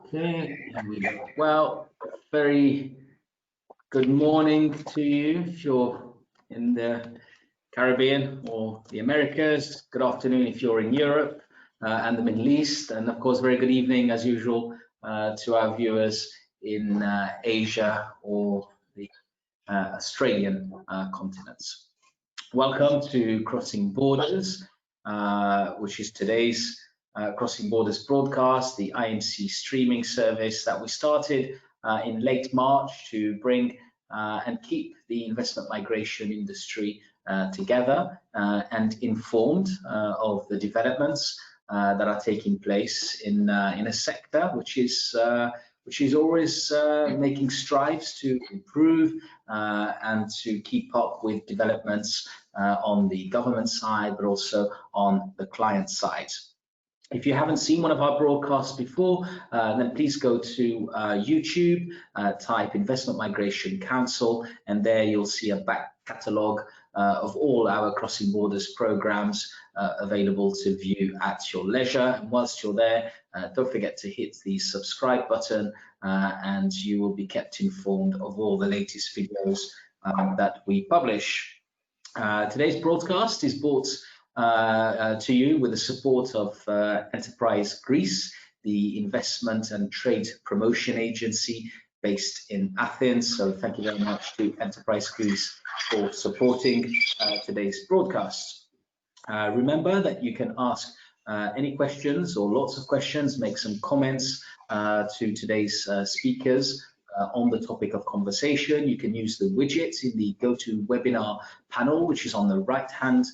Okay, here we go. Well, very good morning to you if you're in the Caribbean or the Americas. Good afternoon if you're in Europe and the Middle East. And of course, very good evening as usual to our viewers in Asia or the Australian continents. Welcome to Crossing Borders, which is today's Crossing Borders broadcast, the IMC streaming service that we started in late March to bring and keep the investment migration industry together and informed of the developments that are taking place in a sector which is always making strides to improve and to keep up with developments on the government side, but also on the client side. If you haven't seen one of our broadcasts before, then please go to YouTube, type Investment Migration Council, and there you'll see a back catalogue of all our Crossing Borders programs available to view at your leisure. And whilst you're there, don't forget to hit the subscribe button and you will be kept informed of all the latest videos that we publish. Today's broadcast is brought to you with the support of Enterprise Greece, the investment and trade promotion agency based in Athens. So thank you very much to Enterprise Greece for supporting today's broadcast. Remember that you can ask any questions or lots of questions, make some comments to today's speakers on the topic of conversation. You can use the widget in the GoToWebinar panel, which is on the right hand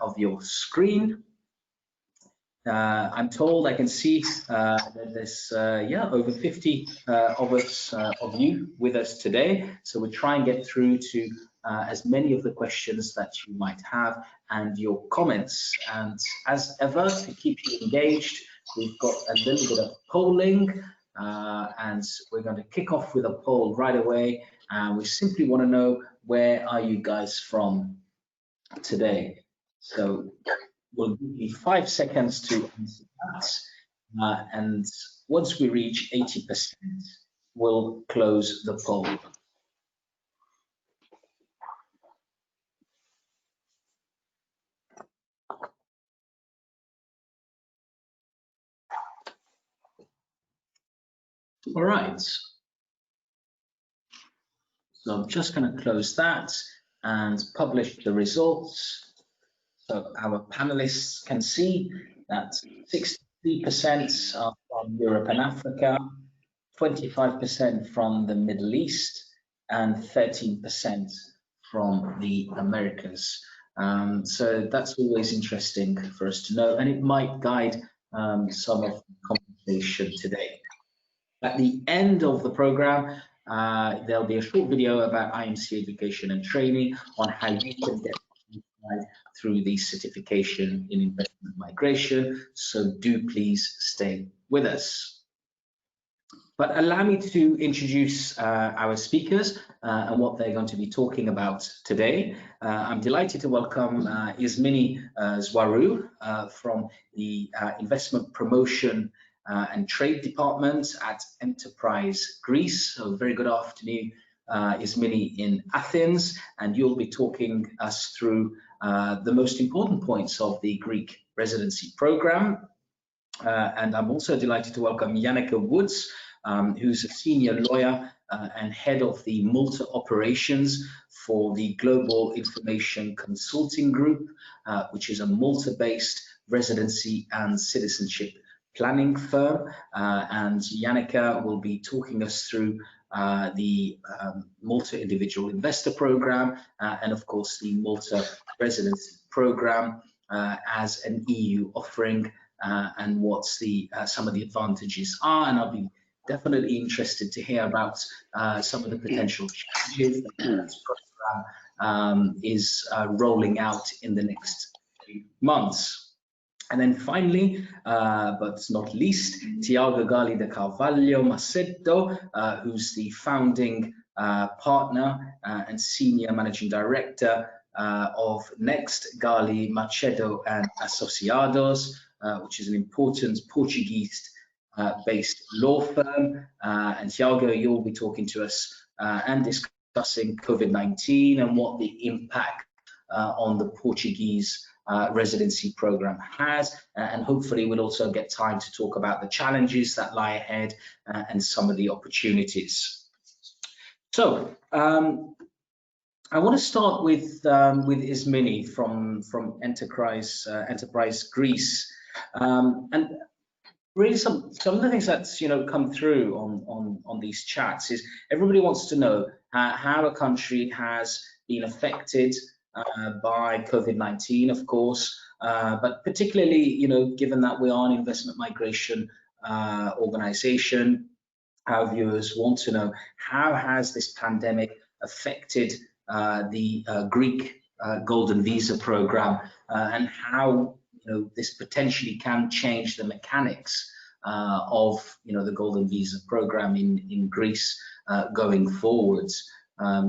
of your screen. I'm told I can see that there's over 50 of you with us today, so we'll try and get through to as many of the questions that you might have and your comments. And as ever, to keep you engaged, we've got a little bit of polling, and we're going to kick off with a poll right away. And we simply want to know, where are you guys from today? So we'll give you 5 seconds to answer that, and once we reach 80%, we'll close the poll. All right, so I'm just going to close that and publish the results. So our panelists can see that 63% are from Europe and Africa, 25% from the Middle East, and 13% from the Americas. So that's always interesting for us to know, and it might guide some of the conversation today. At the end of the program, there'll be a short video about IMC education and training on how you can get through the certification in investment migration, so do please stay with us. But allow me to introduce our speakers and what they're going to be talking about today. I'm delighted to welcome Ismini Zwarou from the Investment Promotion and Trade Department at Enterprise Greece. So very good afternoon, Ismini in Athens, and you'll be talking us through the most important points of the Greek residency program. And I'm also delighted to welcome Yanica Woods, who's a senior lawyer and head of the Malta operations for the Global Information Consulting Group, which is a Malta-based residency and citizenship planning firm. And Yanica will be talking us through the Malta Individual Investor Programme and of course the Malta Residency Programme as an EU offering and what some of the advantages are. And I'll be definitely interested to hear about some of the potential challenges that this programme is rolling out in the next few months. And then finally, but not least, Tiago Gali de Carvalho Macedo, who's the founding partner and senior managing director of Next Gali Macedo and Associados, which is an important Portuguese based law firm. And Thiago, you'll be talking to us and discussing COVID-19 and what the impact on the Portuguese residency program has, and hopefully we'll also get time to talk about the challenges that lie ahead and some of the opportunities. So I want to start with Ismini from Enterprise Greece, and really some of the things that's come through on these chats is everybody wants to know how a country has been affected by COVID-19, of course, but particularly given that we are an investment migration organization, our viewers want to know how has this pandemic affected the Greek Golden Visa program, and how this potentially can change the mechanics of the Golden Visa program in Greece going forwards.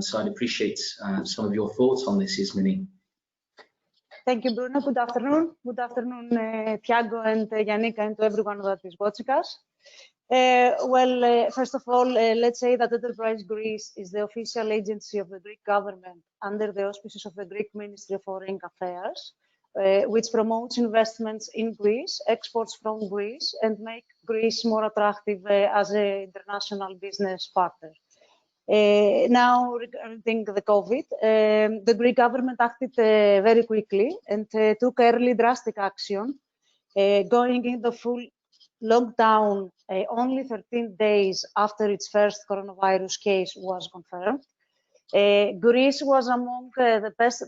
So I'd appreciate some of your thoughts on this, Ismini. Thank you, Bruno. Good afternoon. Good afternoon, Thiago and Yanica, and to everyone that is watching us. First of all, let's say that Enterprise Greece is the official agency of the Greek government under the auspices of the Greek Ministry of Foreign Affairs, which promotes investments in Greece, exports from Greece, and make Greece more attractive as an international business partner. Now, regarding the COVID, the Greek government acted very quickly and took early drastic action, going into full lockdown only 13 days after its first coronavirus case was confirmed. Greece was among the best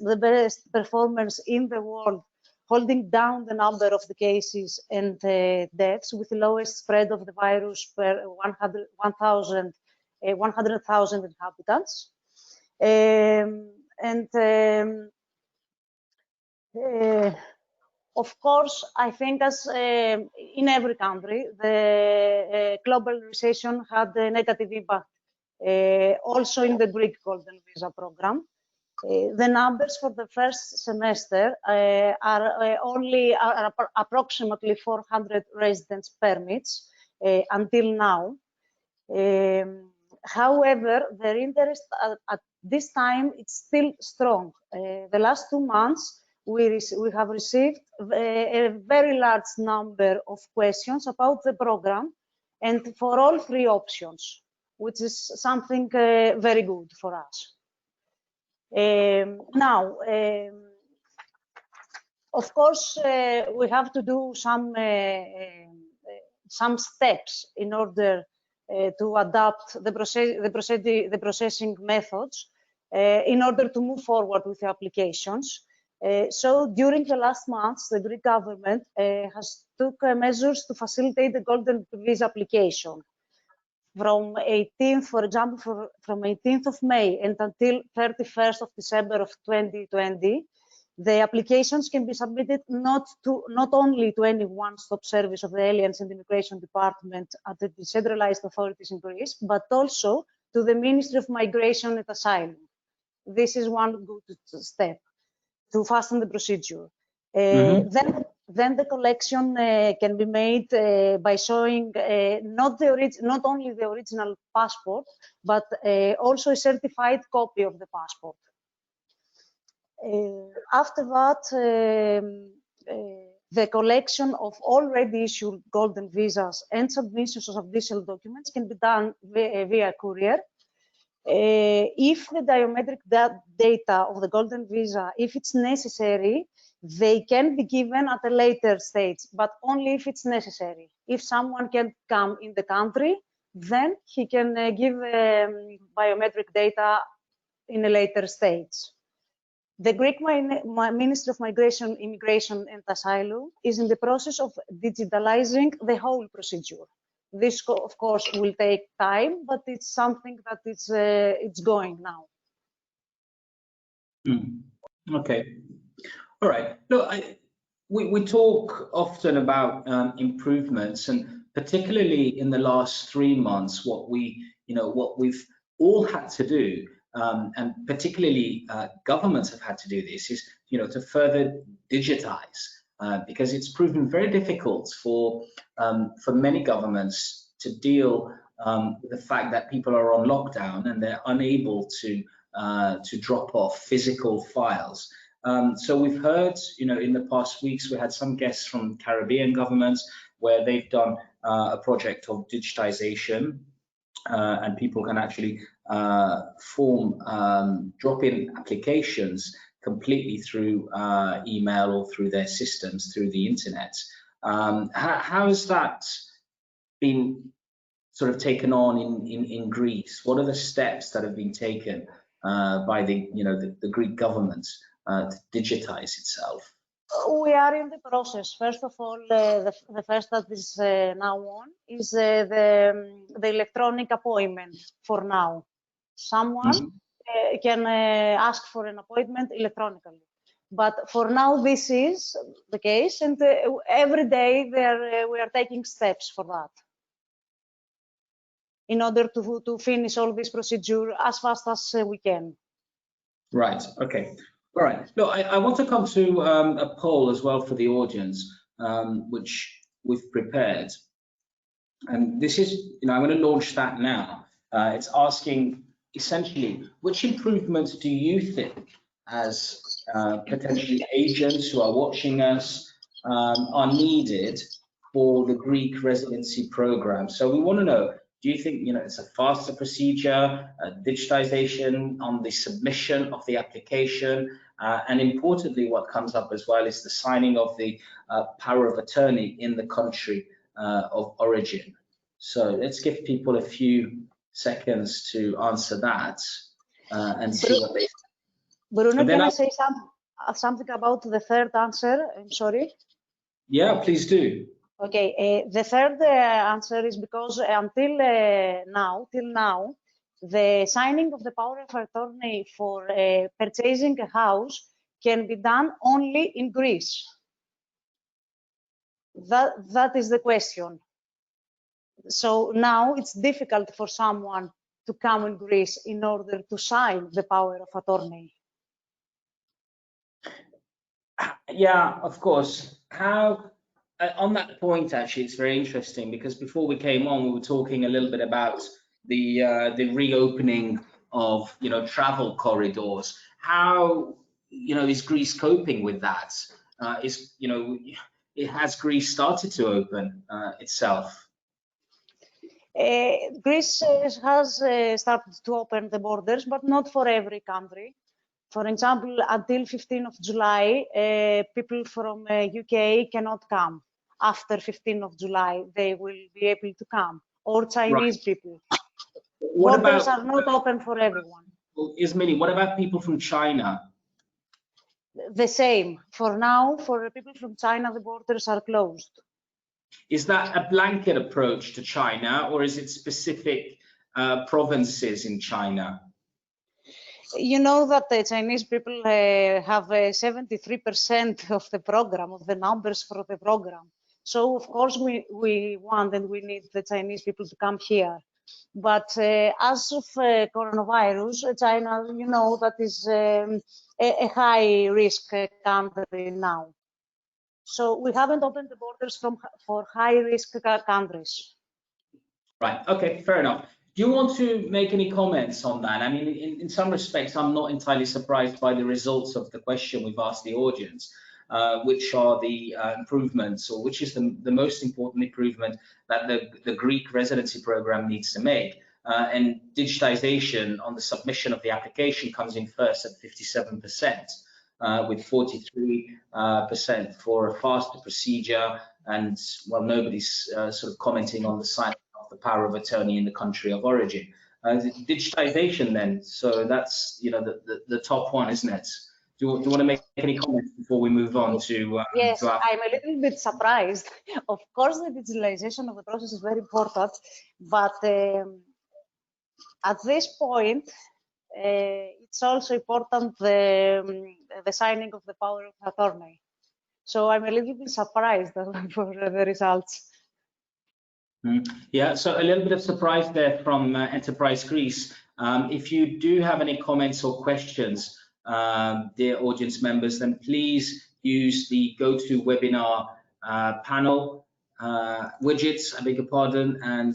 performers in the world, holding down the number of the cases and deaths with the lowest spread of the virus per 100,000 inhabitants. Of course, I think as in every country, the global recession had a negative impact, also in the Greek Golden Visa program. The numbers for the first semester are approximately 400 residence permits until now. However, the interest at this time it's still strong. The last 2 months, we have received a very large number of questions about the program, and for all 3 options, which is something very good for us. Now, of course, we have to do some steps in order to adapt the processing methods in order to move forward with the applications. So during the last months, the Greek government has took measures to facilitate the Golden Visa application. From 18th, for example, from 18th of May and until 31st of December of 2020, the applications can be submitted not only to any one-stop service of the Aliens and Immigration Department at the decentralized authorities in Greece, but also to the Ministry of Migration and Asylum. This is one good step to fasten the procedure. Then the collection can be made by showing not only the original passport, but also a certified copy of the passport. After that, the collection of already issued Golden Visas and submissions of additional documents can be done via courier. If the biometric data of the Golden Visa, if it's necessary, they can be given at a later stage, but only if it's necessary. If someone can't come in the country, then he can give biometric data in a later stage. The Greek Ministry of Migration, Immigration and Asylum is in the process of digitalizing the whole procedure. This, of course, will take time, but it's something that it's going now. Okay. All right. Look, we talk often about improvements, and particularly in the last 3 months, what we've all had to do, and particularly governments have had to do this, is to further digitize because it's proven very difficult for many governments to deal with the fact that people are on lockdown and they're unable to drop off physical files. So we've heard, in the past weeks, we had some guests from Caribbean governments where they've done a project of digitization, and people can actually drop-in applications completely through email or through their systems, through the internet. How has that been sort of taken on in Greece? What are the steps that have been taken by the Greek government to digitize itself? We are in the process. First of all, the first that is now on is the electronic appointment for now. Someone can ask for an appointment electronically. But for now, this is the case, and every day we are taking steps for that in order to finish all this procedure as fast as we can. Right, okay. All right. Look, I want to come to a poll as well for the audience, which we've prepared. And this is, I'm going to launch that now. It's asking essentially, which improvements do you think, as potentially agents who are watching us, are needed for the Greek residency program? So we want to know, do you think it's a faster procedure, digitization on the submission of the application, and importantly, what comes up as well is the signing of the power of attorney in the country of origin? So let's give people a few seconds to answer that and see what they. Bruno, can I say something about the third answer? I'm sorry. Yeah, please do. Okay, the third answer is because until till now, the signing of the power of attorney for purchasing a house can be done only in Greece. That is the question. So now it's difficult for someone to come in Greece in order to sign the power of attorney. Yeah, of course. How? On that point, actually, it's very interesting because before we came on, we were talking a little bit about the reopening of travel corridors. How is Greece coping with that? Has Greece started to open itself? Greece has started to open the borders, but not for every country. For example, until 15th of July, people from UK cannot come. After 15th of July, they will be able to come, or Chinese people. Borders are not open for everyone. Ismini, what about people from China? The same. For now, for people from China, the borders are closed. Is that a blanket approach to China, or is it specific provinces in China? You know that the Chinese people have 73% of the program, of the numbers for the program. So, of course, we want and we need the Chinese people to come here. But as of coronavirus, China, that is a high-risk country now. So we haven't opened the borders for high-risk countries. Right, okay, fair enough. Do you want to make any comments on that? I mean, in some respects, I'm not entirely surprised by the results of the question we've asked the audience, which are the improvements, or which is the most important improvement that the Greek residency program needs to make. And digitization on the submission of the application comes in first at 57%, with 43% for a faster procedure. And, well, nobody's sort of commenting on the sign the power of attorney in the country of origin. Digitization then, so that's the top one, isn't it? Do you want to make any comments before we move on to yes, I'm a little bit surprised. Of course, the digitalization of the process is very important, but at this point, it's also important the signing of the power of attorney. So I'm a little bit surprised for the results. Yeah, so a little bit of surprise there from Enterprise Greece. If you do have any comments or questions, dear audience members, then please use the GoToWebinar panel widgets, I beg your pardon, and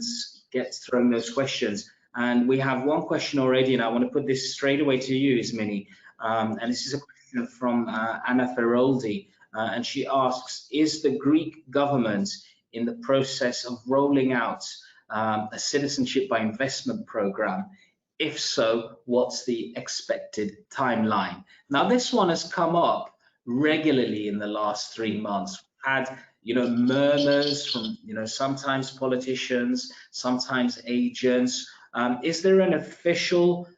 get thrown those questions. And we have one question already, and I want to put this straight away to you, Ismini. And this is a question from Anna Feroldi, and she asks, is the Greek government in the process of rolling out a citizenship by investment program? If so, what's the expected timeline? Now, this one has come up regularly in the last 3 months. We've had, murmurs from, sometimes politicians, sometimes agents. Is there an official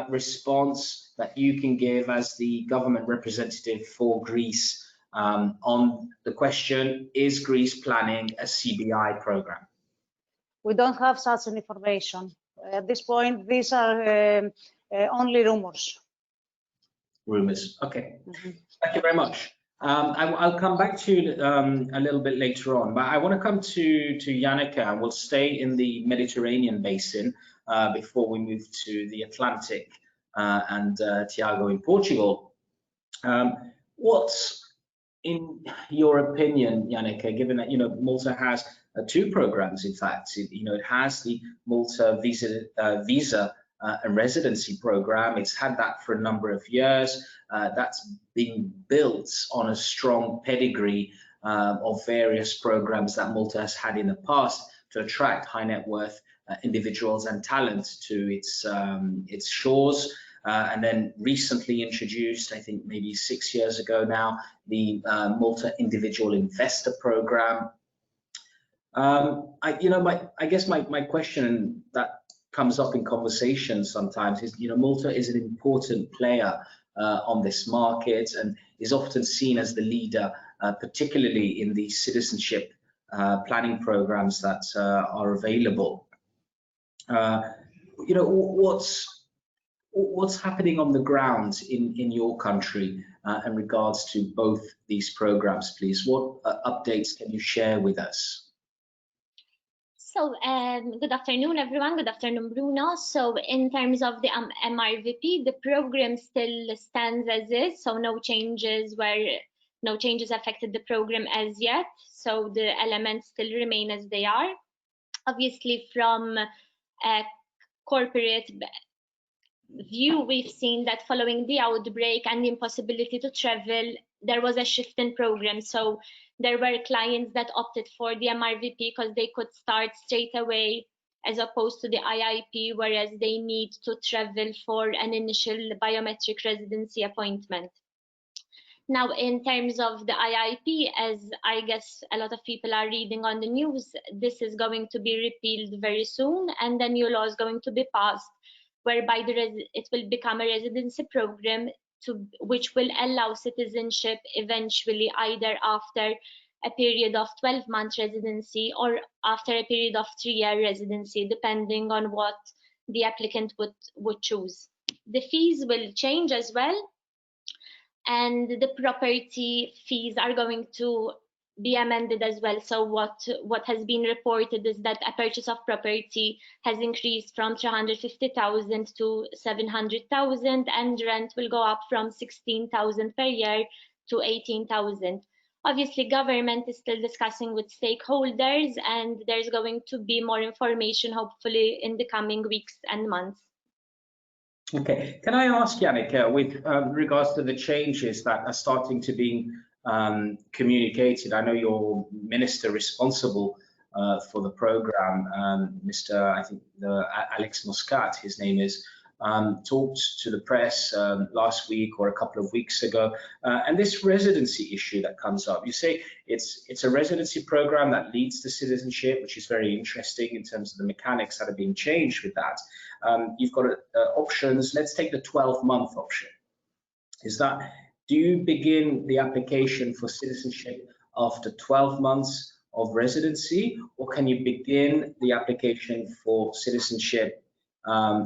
response that you can give as the government representative for Greece on the question, is Greece planning a CBI program? We don't have such an information. At this point, these are only rumors. Rumors, okay. Thank you very much. I'll come back to you a little bit later on, but I want to come to Yanica, and we'll stay in the Mediterranean basin before we move to the Atlantic and Tiago in Portugal. What's in your opinion, Yanica, given that Malta has 2 programs, in fact, it has the Malta visa and residency program. It's had that for a number of years. That's been built on a strong pedigree of various programs that Malta has had in the past to attract high net worth individuals and talent to its shores. And then recently introduced, I think maybe 6 years ago now, the Malta Individual Investor Programme. I guess my question that comes up in conversations sometimes is, Malta is an important player on this market and is often seen as the leader, particularly in the citizenship planning programs that are available. What's happening on the ground in your country in regards to both these programs, please? What updates can you share with us? So good afternoon, everyone. Good afternoon, Bruno. So in terms of the MRVP, the program still stands as is. So no changes affected the program as yet. So the elements still remain as they are. Obviously, from a corporate view, we've seen that following the outbreak and the impossibility to travel, there was a shift in program. So there were clients that opted for the MRVP because they could start straight away, as opposed to the IIP, whereas they need to travel for an initial biometric residency appointment. Now, in terms of the IIP, as I guess a lot of people are reading on the news, this is going to be repealed very soon, and the new law is going to be passed, whereby it will become a residency program which will allow citizenship eventually, either after a period of 12-month residency or after a period of 3-year residency, depending on what the applicant would choose. The fees will change as well, and the property fees are going to be amended as well. So what has been reported is that a purchase of property has increased from 350,000 to 700,000, and rent will go up from 16,000 per year to 18,000. Obviously, government is still discussing with stakeholders, and there's going to be more information hopefully in the coming weeks and months. Okay, can I ask, Yanica, with regards to the changes that are starting to be communicated? I know your minister responsible for the program, Mr. I think Alex Muscat, his name is, talked to the press last week or a couple of weeks ago, and this residency issue that comes up. You say it's a residency program that leads to citizenship, which is very interesting in terms of the mechanics that are being changed with that. You've got options. Let's take the 12-month option. Do you begin the application for citizenship after 12 months of residency, or can you begin the application for citizenship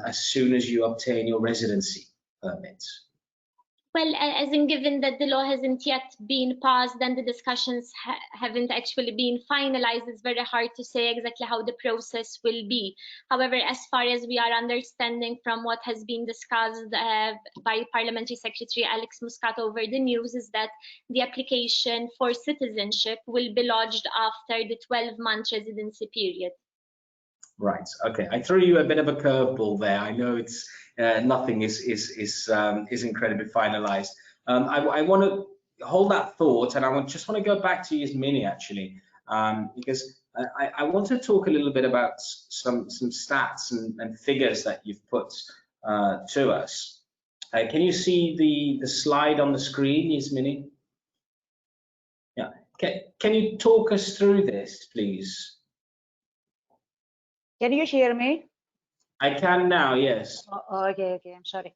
as soon as you obtain your residency permit? Well, as in given that the law hasn't yet been passed and the discussions haven't actually been finalized, it's very hard to say exactly how the process will be. However, as far as we are understanding from what has been discussed by Parliamentary Secretary Alex Muscat over the news, is that the application for citizenship will be lodged after the 12-month residency period. Right. Okay. I threw you a bit of a curveball there. I know it's nothing is incredibly finalized. I want to hold that thought, and just want to go back to Yasmini actually, because I want to talk a little bit about some stats and figures that you've put to us. Can you see the slide on the screen, Yasmini? Yeah. Can you talk us through this, please? Can you hear me? I can now, yes. Okay, I'm sorry.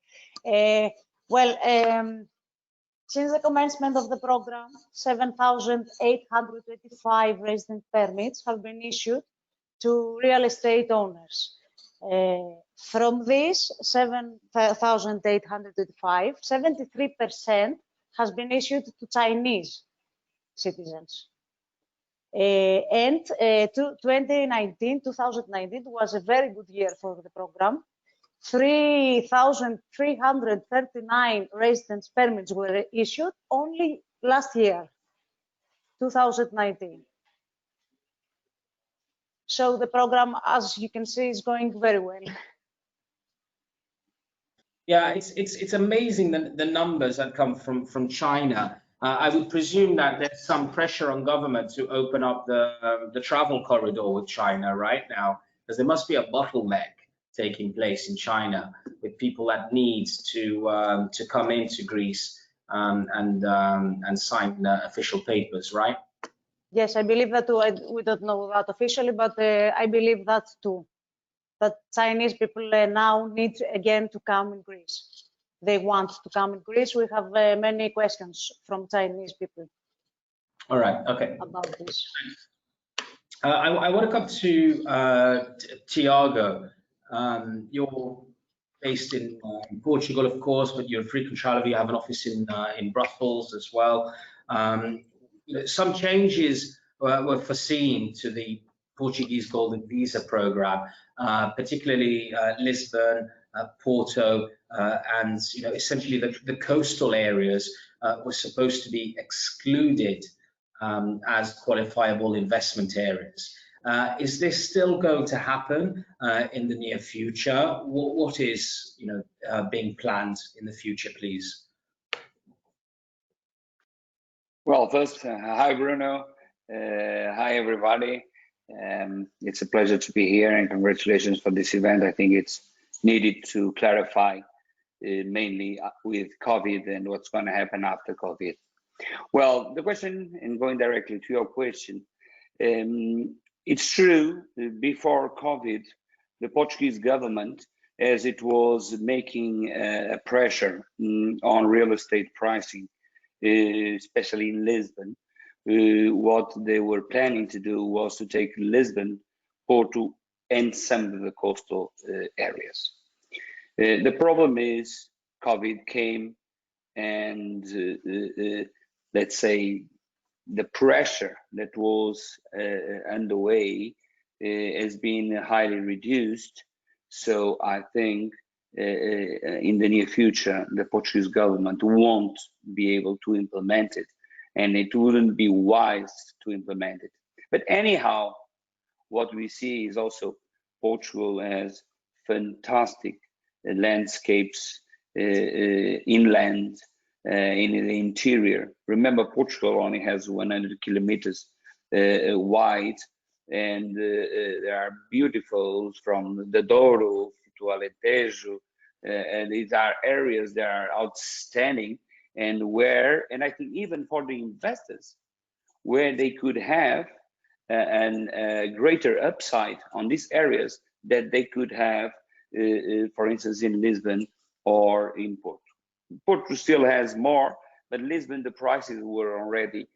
Since the commencement of the program, 7,825 resident permits have been issued to real estate owners. From these 7,825, 73% has been issued to Chinese citizens. And 2019 was a very good year for the program. 3,339 residence permits were issued only last year, 2019. So the program, as you can see, is going very well. Yeah, it's amazing the numbers that come from China. I would presume that there's some pressure on government to open up the travel corridor with China right now, because there must be a bottleneck taking place in China with people that need to come into Greece and sign official papers, right? Yes, I believe that too. We don't know that officially, but I believe that too. That Chinese people now need again to come in Greece. They want to come in Greece. We have many questions from Chinese people. All right, okay. About this. I want to come to Tiago. You're based in Portugal, of course, but you're a frequent traveler. You have an office in Brussels as well. Some changes were foreseen to the Portuguese Golden Visa Programme, particularly Lisbon, Porto, and essentially the coastal areas were supposed to be excluded as qualifiable investment areas. Is this still going to happen in the near future? What is being planned in the future, please? Well, first, hi Bruno, hi everybody. It's a pleasure to be here, and congratulations for this event. I think it's needed to clarify mainly with COVID and what's going to happen after COVID. Well, the question, and going directly to your question, it's true, before COVID, the Portuguese government, as it was making a pressure on real estate pricing, especially in Lisbon, what they were planning to do was to take Lisbon, Porto, and some of the coastal areas. The problem is COVID came, and let's say the pressure that was underway has been highly reduced. So I think in the near future, the Portuguese government won't be able to implement it, and it wouldn't be wise to implement it. But anyhow, what we see is also Portugal has fantastic landscapes inland, in the interior. Remember, Portugal only has 100 kilometers wide, and there are beautiful from the Douro to Alentejo, and these are areas that are outstanding, and I think even for the investors, where they could have a greater upside on these areas that they could have, for instance, in Lisbon or in Porto. Porto still has more, but Lisbon, the prices were already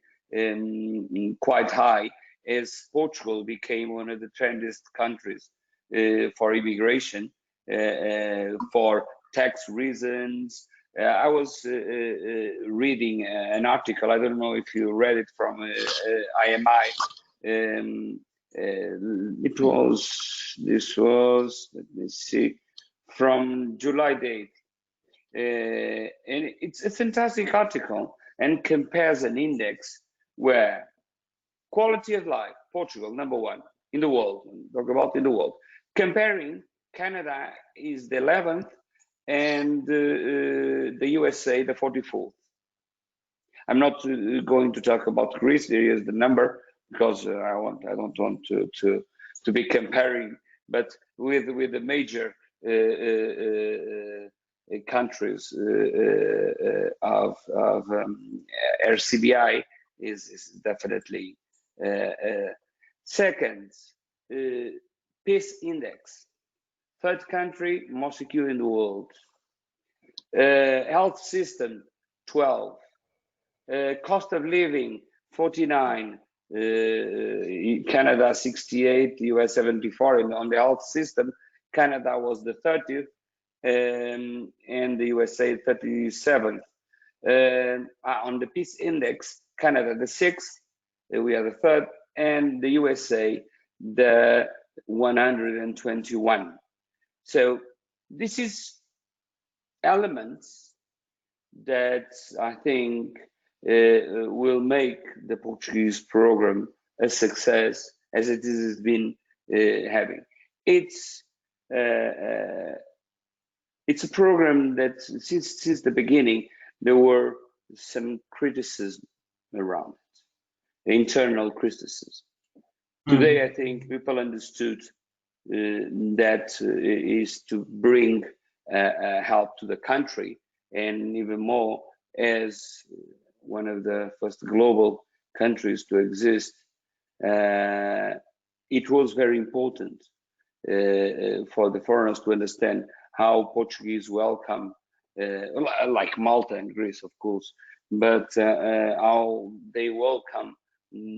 quite high, as Portugal became one of the trendiest countries for immigration, for tax reasons, I was reading an article. I don't know if you read it from IMI. This was, let me see, from July date. And it's a fantastic article and compares an index where quality of life, Portugal, #1 in the world, talk about in the world, comparing Canada is the 11th and the USA the 44th. I'm not going to talk about Greece. There is the number because I don't want to be comparing, but with the major countries of RCBI is definitely second. Peace index, third country most secure in the world. Health system 12. Cost of living 49. Canada 68, US 74. And on the health system, Canada was the 30th and the USA 37th. On the peace index, Canada the 6th, we are the 3rd, and the USA the 121. So this is elements that I think will make the Portuguese program a success as it has been having. It's a program that since the beginning there were some criticism around it, internal criticism. Today I think people understood that is to bring help to the country, and even more as one of the first global countries to exist. It was very important for the foreigners to understand how Portuguese welcome, like Malta and Greece, of course, but how they welcome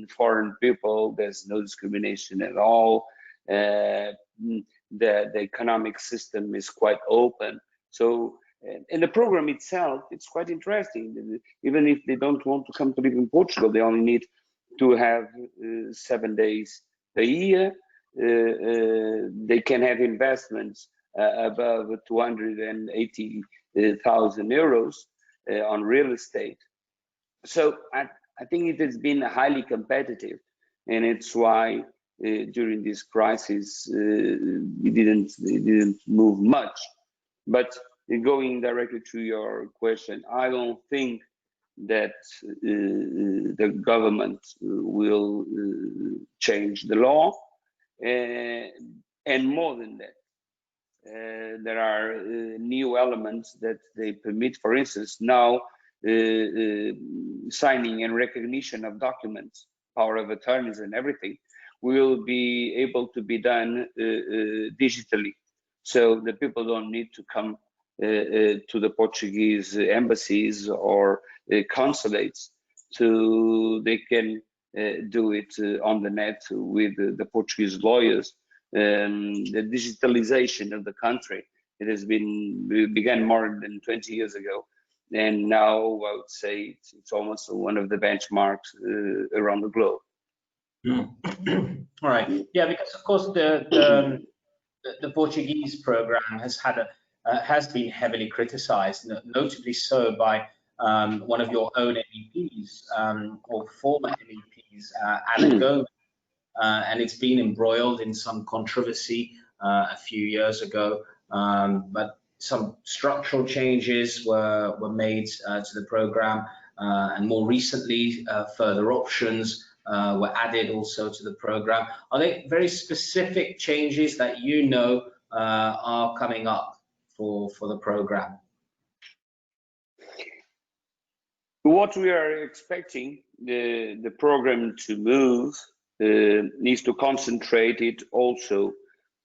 foreign people. There's no discrimination at all. The economic system is quite open. So, and the program itself, it's quite interesting. Even if they don't want to come to live in Portugal, they only need to have 7 days a year. They can have investments above 280,000 euros on real estate. So I think it has been highly competitive, and it's why during this crisis it didn't move much. But going directly to your question, I don't think that the government will change the law, and more than that, there are new elements that they permit. For instance, now signing and recognition of documents, power of attorneys and everything will be able to be done digitally, so the people don't need to come to the Portuguese embassies or consulates. So they can do it on the net with the Portuguese lawyers. The digitalization of the country, it has began more than 20 years ago, and now I would say it's almost one of the benchmarks around the globe. All right. Yeah, because of course the Portuguese program has been heavily criticized, notably so by one of your own MEPs or former MEPs, Ana Gomes, and it's been embroiled in some controversy a few years ago. But some structural changes were made to the program, and more recently, further options were added also to the program. Are there very specific changes that you know are coming up for the program? What we are expecting the program to move needs to concentrate it also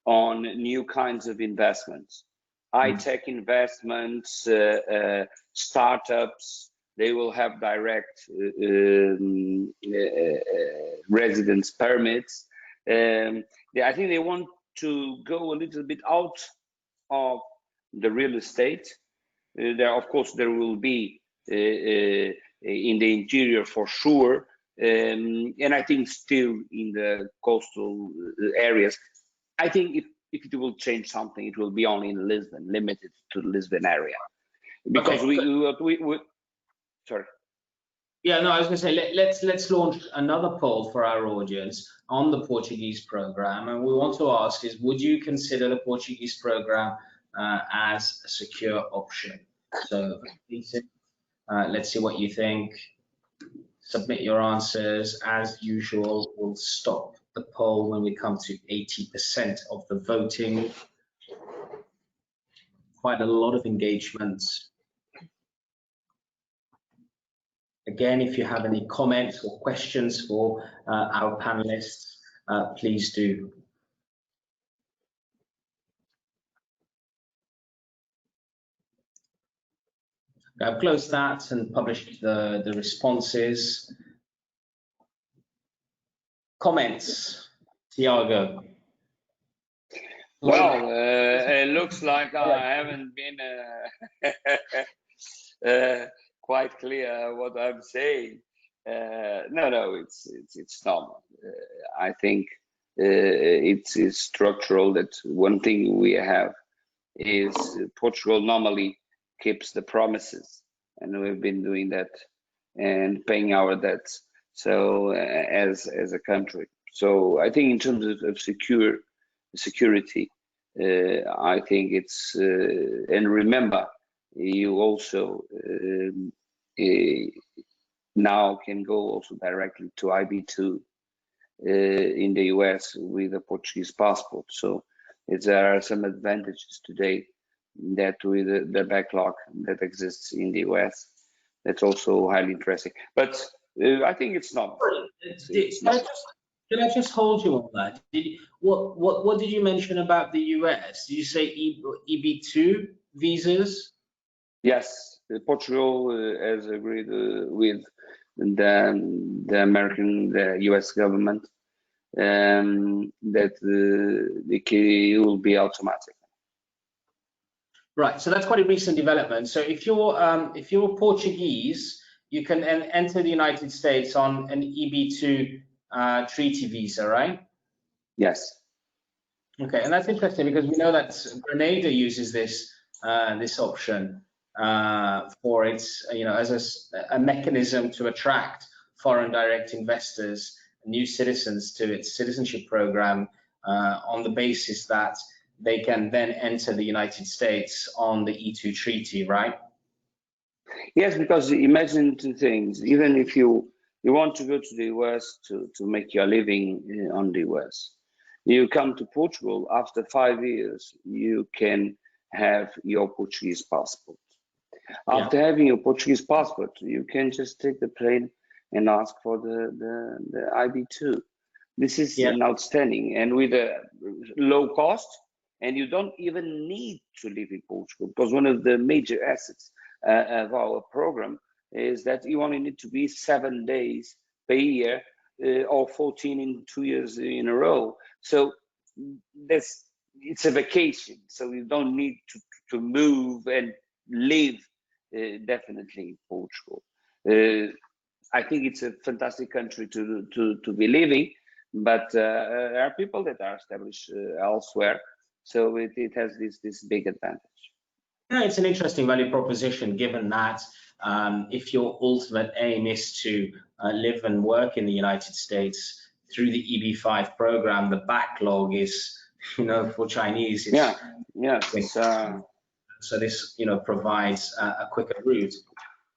on new kinds of investments, high-tech investments, startups. They will have direct residence permits. I think they want to go a little bit out of the real estate There, of course, there will be in the interior for sure, and I think still in the coastal areas. I think if it will change something, it will be only in Lisbon, limited to the Lisbon area, because we sorry. Yeah, no, I was going to say let's launch another poll for our audience on the Portuguese program, and we want to ask is, would you consider the Portuguese program as a secure option? So let's see what you think. Submit your answers as usual. We'll stop the poll when we come to 80% of the voting. Quite a lot of engagement. Again, if you have any comments or questions for our panelists, please do. I've closed that and published the responses. Comments, Tiago? Well, it looks like I haven't been quite clear what I'm saying. No, it's normal. I think it's structural. That one thing we have is Portugal normally keeps the promises, and we've been doing that and paying our debts. So as a country, so I think in terms of security, I think it's and remember, you also now can go also directly to IB2 in the US with a Portuguese passport. So there are some advantages today that with the backlog that exists in the US, that's also highly interesting. But I think it's not. Can I just hold you on that? What did you mention about the US? Did you say EB2 visas? Yes, Portugal has agreed with the US government that the key will be automatic. Right, so that's quite a recent development. So if you're Portuguese, you can enter the United States on an EB2 treaty visa, right? Yes. Okay, and that's interesting because we know that Grenada uses this this option for its, as a mechanism to attract foreign direct investors, new citizens to its citizenship program on the basis that they can then enter the United States on the E2 treaty, right? Yes, because imagine two things. Even if you want to go to the US to make your living on the US, you come to Portugal, after 5 years, you can have your Portuguese passport. After having your Portuguese passport, you can just take the plane and ask for the IB2. This is an outstanding, and with a low cost, and you don't even need to live in Portugal, because one of the major assets of our program is that you only need to be 7 days per year or 14 in 2 years in a row. So it's a vacation. So you don't need to move and live definitely in Portugal. I think it's a fantastic country to be living, but there are people that are established elsewhere. So it has this big advantage. Yeah, it's an interesting value proposition, given that if your ultimate aim is to live and work in the United States through the EB5 program, the backlog is, for Chinese, it's, so this, provides a quicker route,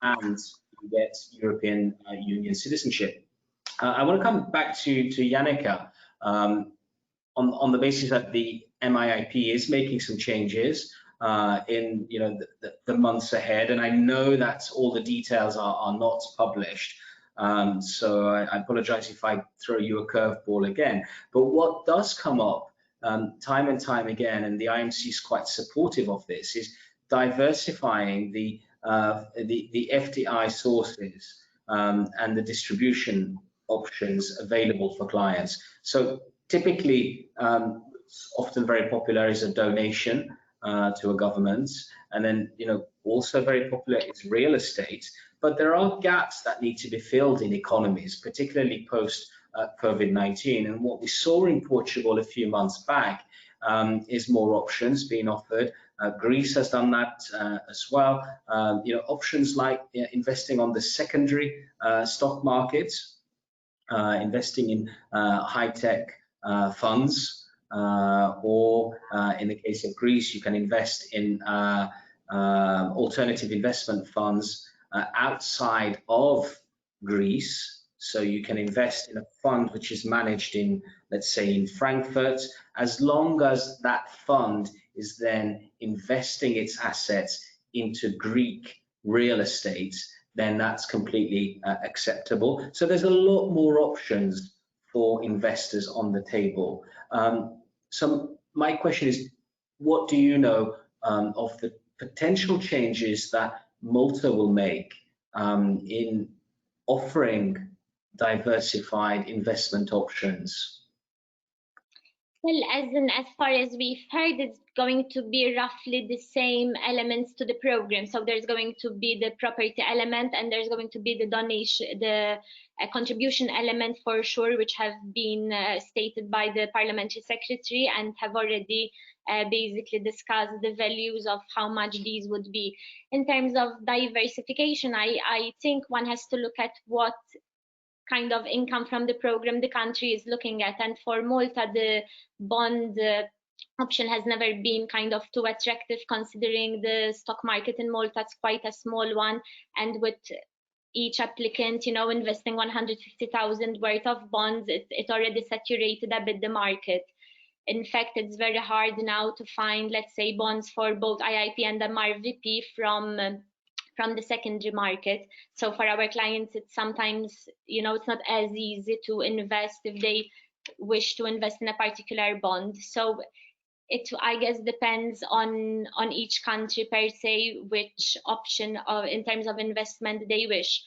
and you get European Union citizenship. I want to come back to Yanica on the basis that the MIIP is making some changes in the months ahead, and I know that all the details are not published, so I apologize if I throw you a curveball again. But what does come up time and time again, and the IMC is quite supportive of this, is diversifying the FDI sources and the distribution options available for clients. So typically, often very popular is a donation to a government. And then, also very popular is real estate. But there are gaps that need to be filled in economies, particularly post COVID-19. And what we saw in Portugal a few months back is more options being offered. Greece has done that as well. Options like investing on the secondary stock market, investing in high-tech funds, or in the case of Greece, you can invest in alternative investment funds outside of Greece. So you can invest in a fund which is managed in, let's say, in Frankfurt, as long as that fund is then investing its assets into Greek real estate, then that's completely acceptable. So there's a lot more options for investors on the table. So my question is, what do you know of the potential changes that Malta will make in offering diversified investment options? Well, as far as we've heard, it's going to be roughly the same elements to the program. So there's going to be the property element, and there's going to be the donation, the contribution element for sure, which have been stated by the parliamentary secretary and have already basically discussed the values of how much these would be. In terms of diversification, I think one has to look at what kind of income from the program the country is looking at. And for Malta, the bond option has never been kind of too attractive, considering the stock market in Malta is quite a small one, and with each applicant, investing 150,000 worth of bonds, it already saturated a bit the market. In fact, it's very hard now to find, let's say, bonds for both IIP and MRVP from the secondary market. So for our clients, it's sometimes, it's not as easy to invest if they wish to invest in a particular bond. So it, I guess, depends on each country per se, which option in terms of investment they wish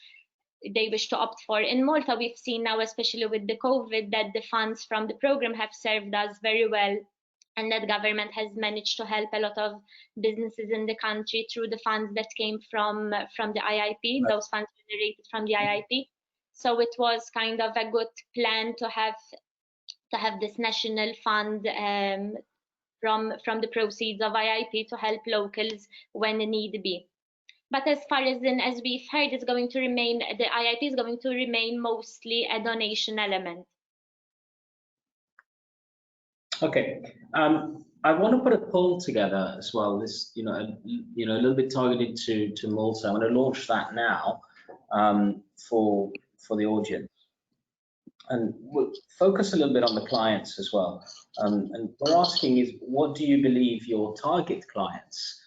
to opt for. In Malta, we've seen now, especially with the COVID, that the funds from the program have served us very well, and that government has managed to help a lot of businesses in the country through the funds that came from the IIP, right. Those funds generated from the IIP. So it was kind of a good plan to have this national fund from the proceeds of IIP to help locals when need be. But as far as we've heard, it's going to remain, the IIP is going to remain mostly a donation element. Okay, I want to put a poll together as well. This, a little bit targeted to Malta. I'm going to launch that now for the audience, and we'll focus a little bit on the clients as well. And we're asking is, what do you believe your target clients,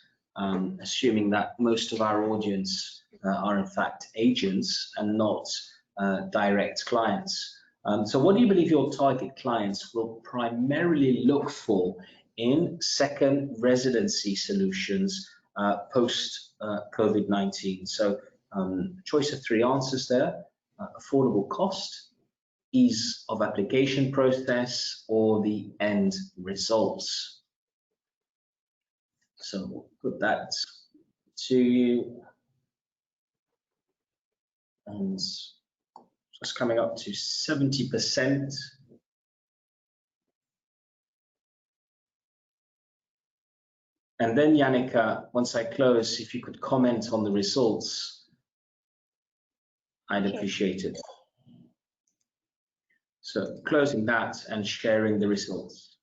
assuming that most of our audience are in fact agents and not direct clients. So what do you believe your target clients will primarily look for in second residency solutions post COVID-19? So choice of 3 answers there: affordable cost, ease of application process, or the end results. So we'll put that to you, and just coming up to 70%. And then Yanica, once I close, if you could comment on the results, I'd appreciate it. So closing that and sharing the results.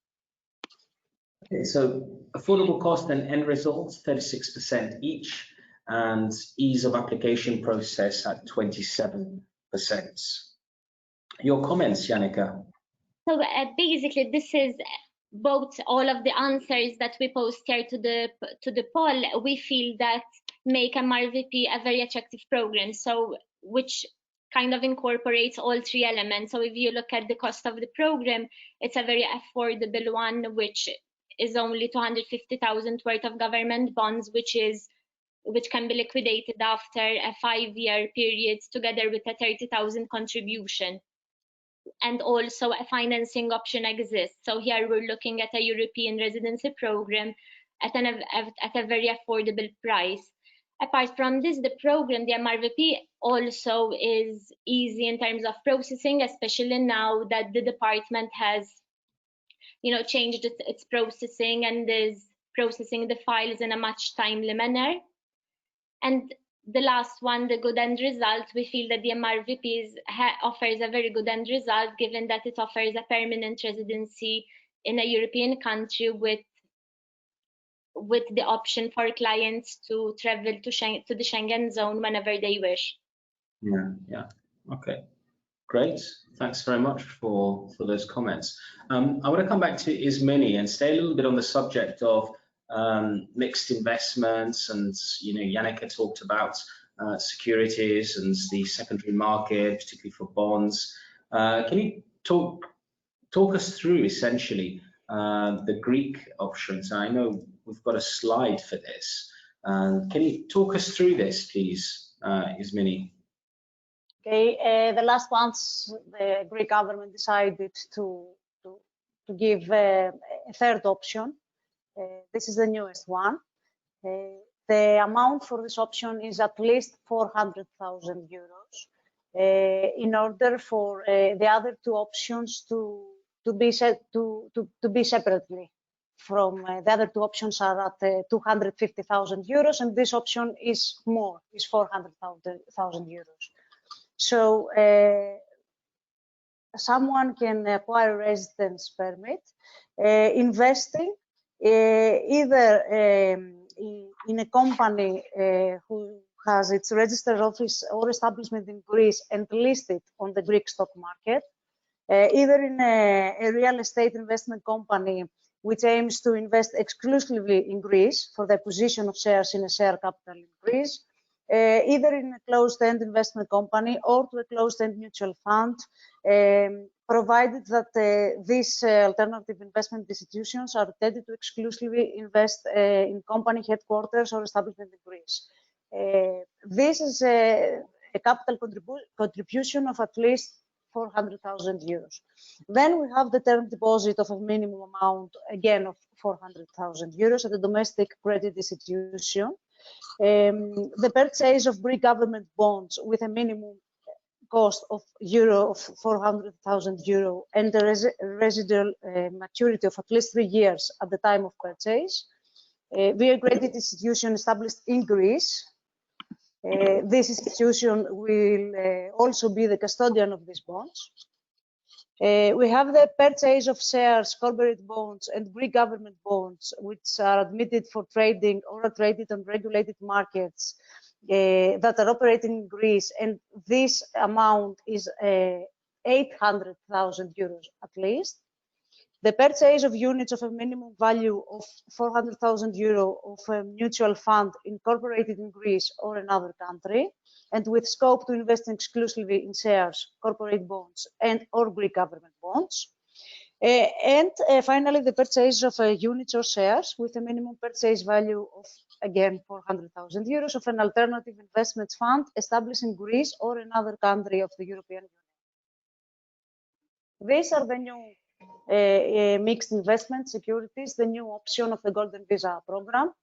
Okay, so affordable cost and end results, 36% each, and ease of application process at 27%. Your comments, Yanica? So basically, this is both all of the answers that we post here to the poll. We feel that make MRVP a very attractive program, so which kind of incorporates all 3 elements. So if you look at the cost of the program, it's a very affordable one, which is only 250,000 worth of government bonds, which can be liquidated after a 5-year period, together with a 30,000 contribution. And also a financing option exists. So here we're looking at a European residency program at a very affordable price. Apart from this, the program, the MRVP, also is easy in terms of processing, especially now that the department has, changed its processing and is processing the files in a much timely manner. And the last one, the good end result, we feel that the MRVP offers a very good end result, given that it offers a permanent residency in a European country with the option for clients to travel to the Schengen zone whenever they wish. Yeah. Okay, great. Thanks very much for those comments. I want to come back to Ismini and stay a little bit on the subject of mixed investments, and Yanica talked about securities and the secondary market, particularly for bonds. Can you talk us through essentially the Greek options? I know we've got a slide for this. Can you talk us through this, please, Ismini? Okay, the last month, the Greek government decided to give a third option. This is the newest one. The amount for this option is at least 400,000 euros in order for the other two options to be separately from the other two options are at 250,000 euros, and this option is more, is 400,000 euros. So someone can acquire a residence permit, investing either in a company who has its registered office or establishment in Greece and listed on the Greek stock market, either in a real estate investment company which aims to invest exclusively in Greece for the acquisition of shares in a share capital in Greece, either in a closed-end investment company or to a closed-end mutual fund, provided that these alternative investment institutions are intended to exclusively invest in company headquarters or establishment in Greece. This is a capital contribution of at least 400,000 euros. Then we have the term deposit of a minimum amount, again, of 400,000 euros at a domestic credit institution. The purchase of Greek government bonds with a minimum cost of 400,000 euro and a residual maturity of at least 3 years at the time of purchase via a credit institution established in Greece. This institution will also be the custodian of these bonds. We have the purchase of shares, corporate bonds, and Greek government bonds, which are admitted for trading or are traded on regulated markets that are operating in Greece, and this amount is 800,000 euros at least. The purchase of units of a minimum value of 400,000 euro of a mutual fund incorporated in Greece or another country, and with scope to invest exclusively in shares, corporate bonds, and or Greek government bonds. And finally, the purchase of units or shares with a minimum purchase value of, again, 400,000 euros of an alternative investments fund established in Greece or another country of the European Union. These are the new mixed investment securities, the new option of the Golden Visa program.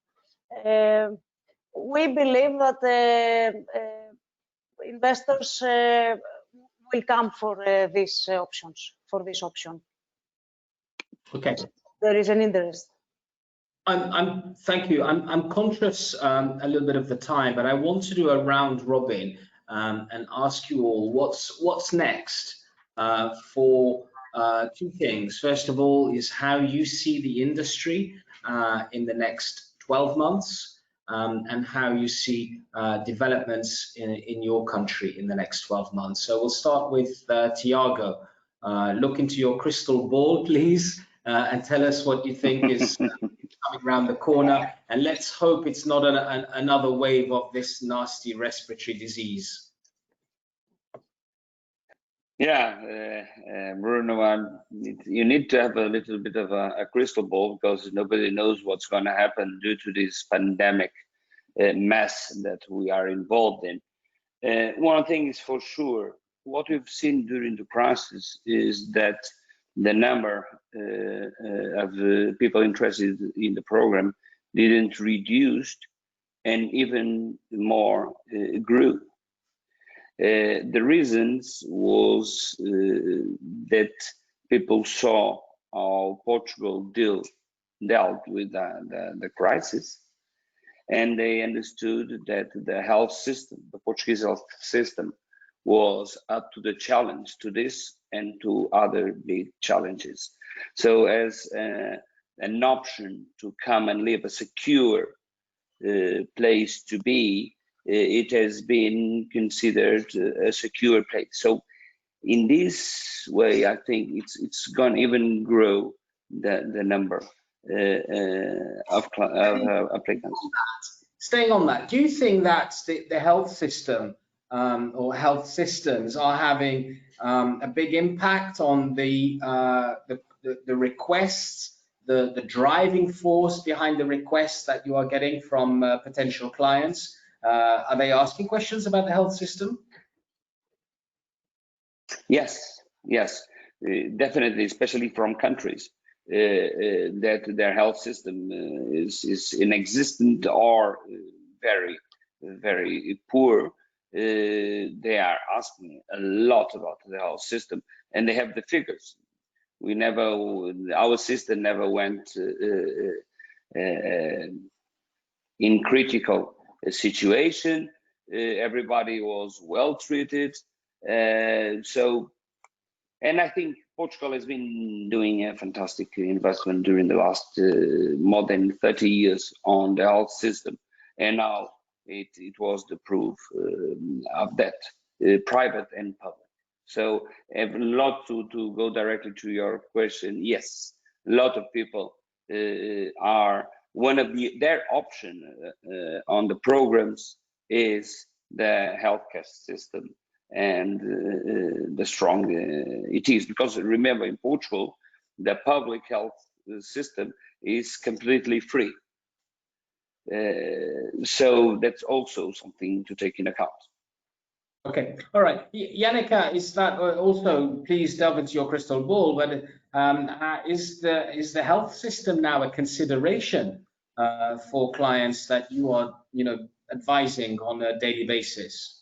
We believe that investors will come for these options, for this option. Okay. There is an interest. Thank you. I'm conscious a little bit of the time, but I want to do a round robin and ask you all what's next for two things. First of all is how you see the industry in the next 12 months and how you see developments in your country in the next 12 months. So we'll start with Tiago. Look into your crystal ball, please, and tell us what you think is coming around the corner. And let's hope it's not another wave of this nasty respiratory disease. Yeah, Bruno, you need to have a little bit of a crystal ball because nobody knows what's going to happen due to this pandemic mess that we are involved in. One thing is for sure, what we've seen during the crisis is that the number of people interested in the program didn't reduce, and even more grew. The reasons was that people saw how Portugal dealt with the crisis, and they understood that the health system, the Portuguese health system, was up to the challenge to this and to other big challenges. So as an option to come and live a secure place to be, it has been considered a secure place. So in this way, I think it's going to even grow the number of applicants. Staying on that, do you think that the health system or health systems are having a big impact on the requests, the driving force behind the requests that you are getting from potential clients? Are they asking questions about the health system? Yes, definitely, especially from countries that their health system is inexistent or very poor. They are asking a lot about the health system, and they have the figures. Our system never went in critical situation. Everybody was well treated. And I think Portugal has been doing a fantastic investment during the last more than 30 years on the health system, and now it was the proof of that, private and public. So a lot to go directly to your question. Yes, a lot of people are one of their option on the programs is the healthcare system, and the strong it is, because remember, in Portugal the public health system is completely free, so that's also something to take in account. Okay, all right, Yanica, is that also, please delve into your crystal ball, but is the health system now a consideration for clients that you are advising on a daily basis?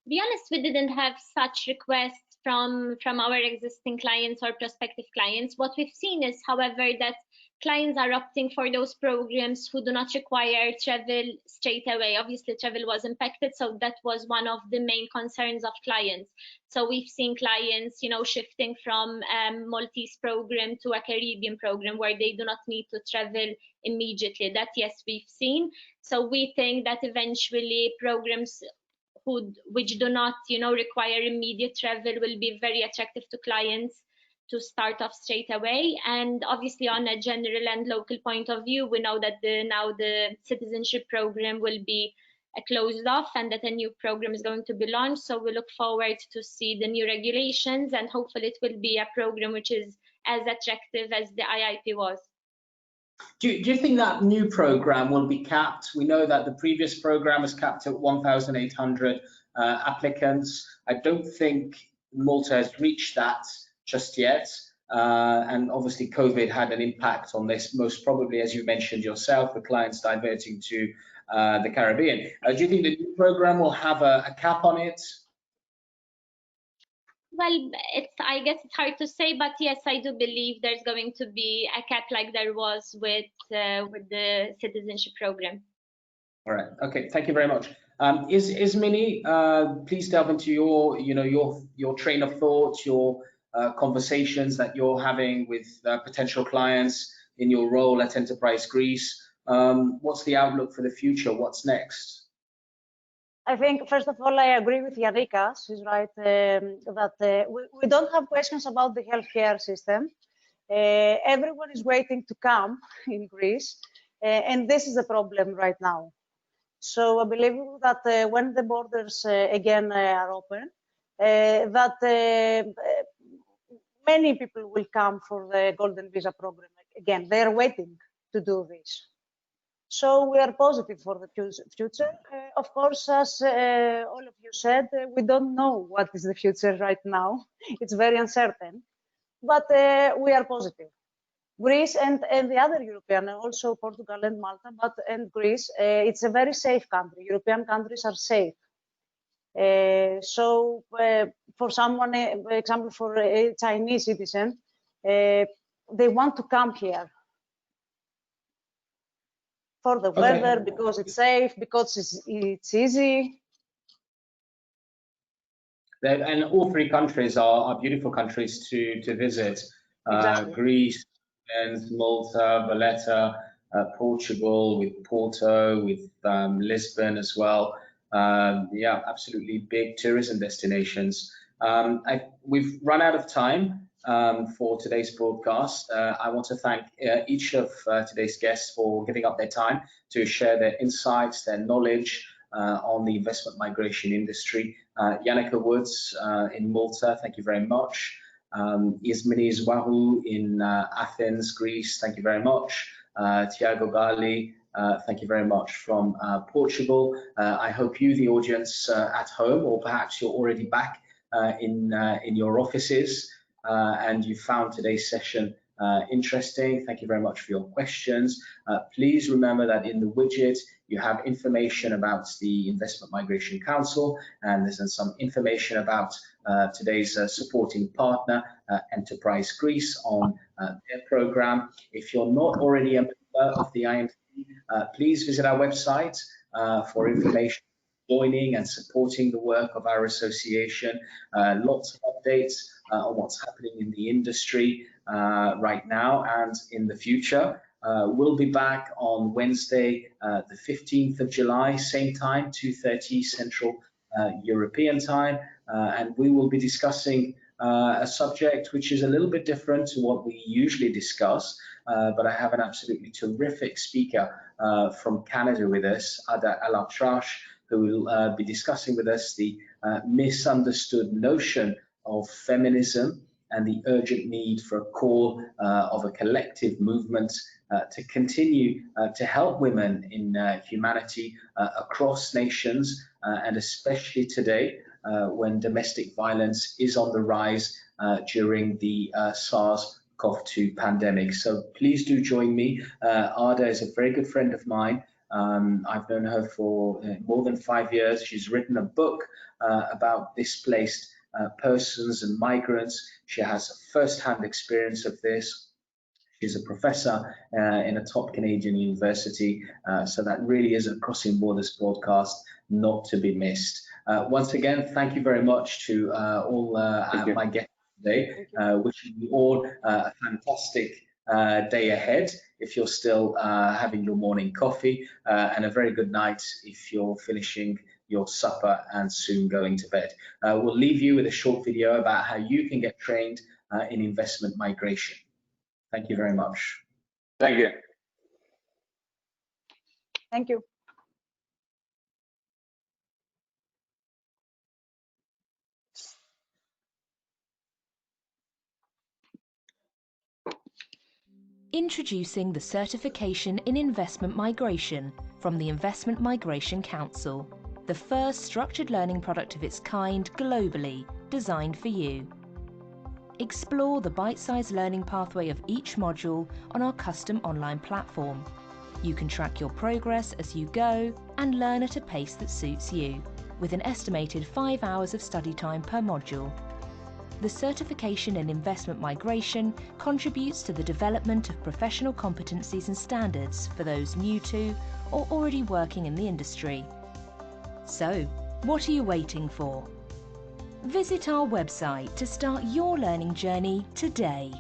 To be honest, we didn't have such requests from our existing clients or prospective clients. What we've seen is, however, that clients are opting for those programs who do not require travel straight away. Obviously, travel was impacted, so that was one of the main concerns of clients. So we've seen clients, shifting from Maltese program to a Caribbean program where they do not need to travel immediately. That, yes, we've seen. So we think that eventually programs which do not require immediate travel will be very attractive to clients to start off straight away. And obviously, on a general and local point of view, we know that now the citizenship program will be closed off and that a new program is going to be launched. So we look forward to see the new regulations, and hopefully it will be a program which is as attractive as the IIP was. Do you think that new program will be capped? We know that the previous program was capped at 1,800 applicants. I don't think Malta has reached that just yet. And obviously COVID had an impact on this, most probably, as you mentioned yourself, the clients diverting to the Caribbean. Do you think the new program will have a cap on it? Well, I guess it's hard to say, but yes, I do believe there's going to be a cap like there was with the citizenship program. All right. Okay. Thank you very much. Ismini, please delve into your train of thought, your conversations that you're having with potential clients in your role at Enterprise Greece. What's the outlook for the future? What's next? I think, first of all, I agree with Yanica. She's right that we don't have questions about the healthcare system. Everyone is waiting to come in Greece, and this is the problem right now. So I believe that when the borders again are open, that many people will come for the Golden Visa program again. They are waiting to do this. So we are positive for the future. Of course, as all of you said, we don't know what is the future right now. It's very uncertain, but we are positive. Greece and the other European, also Portugal and Malta, and Greece, it's a very safe country. European countries are safe. So for someone, for example, for a Chinese citizen, they want to come here for the weather, because it's safe, because it's easy. And all three countries are beautiful countries to visit. Exactly. Greece and Malta, Valletta, Portugal with Porto, with Lisbon as well. Yeah, absolutely big tourism destinations. We've run out of time for today's broadcast. I want to thank each of today's guests for giving up their time to share their insights, their knowledge on the investment migration industry. Yanica Woods in Malta, thank you very much. Ismini Zwahu in Athens, Greece, thank you very much. Tiago Gali, thank you very much from Portugal. I hope you, the audience at home, or perhaps you're already back in your offices and you found today's session interesting. Thank you very much for your questions. Please remember that in the widget you have information about the Investment Migration Council, and there's some information about today's supporting partner, Enterprise Greece, on their program. If you're not already a member of the IMC, please visit our website for information joining and supporting the work of our association. Lots of updates on what's happening in the industry right now and in the future. We'll be back on Wednesday, the 15th of July, same time, 2:30 Central European time, and we will be discussing a subject which is a little bit different to what we usually discuss, but I have an absolutely terrific speaker from Canada with us, Ada Alatrash, who will be discussing with us the misunderstood notion of feminism and the urgent need for a call of a collective movement to continue to help women in humanity across nations, and especially today when domestic violence is on the rise during the SARS-CoV-2 pandemic. So please do join me. Ada is a very good friend of mine. I've known her for more than 5 years. She's written a book about displaced persons and migrants. She has first-hand experience of this. She's a professor in a top Canadian university, so that really is a Crossing Borders broadcast not to be missed. Once again, thank you very much to all my guests today. Wishing you all a fantastic day ahead if you're still having your morning coffee, and a very good night if you're finishing your supper and soon going to bed. We'll leave you with a short video about how you can get trained in investment migration. Thank you very much. Thank you. Thank you. Introducing the Certification in Investment Migration from the Investment Migration Council, the first structured learning product of its kind globally, designed for you. Explore the bite-sized learning pathway of each module on our custom online platform. You can track your progress as you go and learn at a pace that suits you, with an estimated 5 hours of study time per module. The Certification in Investment Migration contributes to the development of professional competencies and standards for those new to or already working in the industry. So, what are you waiting for? Visit our website to start your learning journey today.